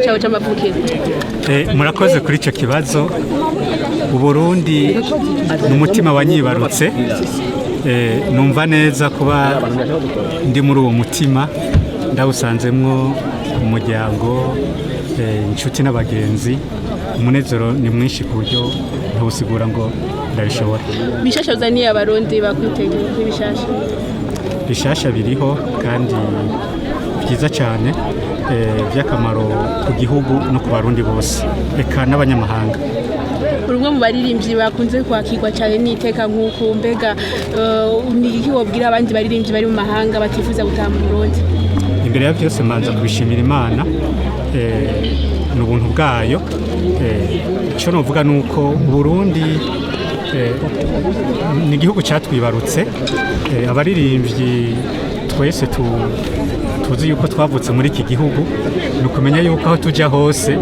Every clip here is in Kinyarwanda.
cyawe c'amavukiro. Murakoze kuri ico kibazo. Uburundi n'umutima wanyibarutse, numva neza kuba ndi muri uwo mutima, ndawusanzemwo umuryango, inshuti n'abagenzi. Umunezero ni mwinshi ku buryo ntawusigura ngo ndabishobora. Bishasha uzaniye abarundi bakwitegeye ibishasha. Bishasha biriho kandi byiza cyane, by'akamaro ku gihugu no ku barundi bose, eka n'abanyamahanga. Urumwe mu baririmbyi bakunze kwakirwa cyane n'iteka nk'uko mbega ni iki wobwira abandi baririmbyi bari mu mahanga batifuza gutaha mu Burundi? Imbere ya byose manza kubishimira Imana, n'ubuntu bwayo. Icyo novuga nuko Burundi ni igihugu cyatwibarutse, abaririmbyi twese tuzi yuko twavutse muri iki gihugu, nukumenya yuko aho tujya hose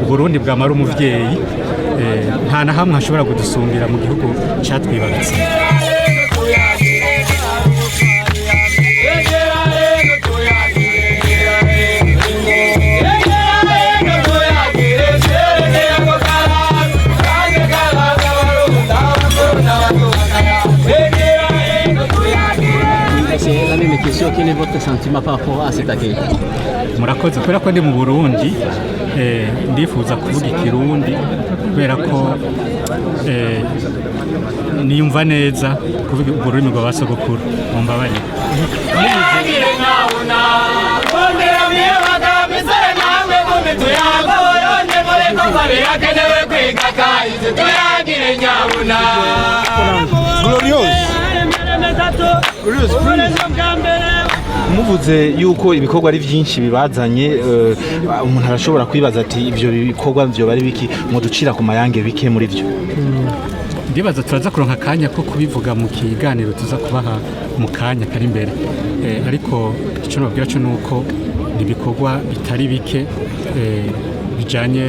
Burundi bwamara umuvyeyi, nta na hamwe hashobora kudusumbira mu gihugu cyatwibarutse. Quel est votre sentiment par rapport à cet accueil? Murakoze kubera ko ndi mu Burundi, ndifuza kuvuga ikirundi kubera ko niyumva neza kuvuga ururimi rwa basogokuru. Mumbabarire. Muvuze yuko ibikorwa ari byinshi bibazanye, umuntu arashobora kwibaza ati ibyo bikorwa byo bari biki, muducira ku mayange bike muri byo. Ndibaza turaza kuronka akanya ko kubivuga mu kiganiro tuza kubaha mu kanya kari imbere, ariko icyo nababwira cyo nuko ibikorwa bitari bike bijanye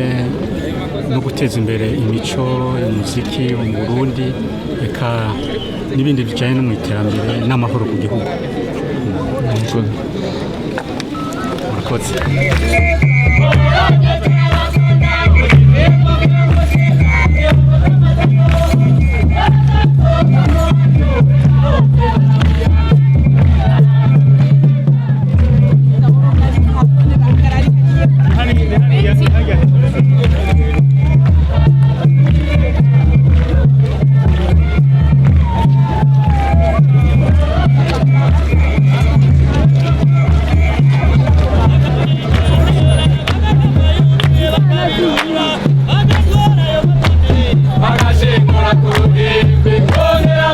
no guteza imbere imico y'umuziki mu Burundi, eka n'ibindi bijanye no mu iterambere n'amahoro ku gihugu. Murakoze. Agashimura ku bw'imbi, kongera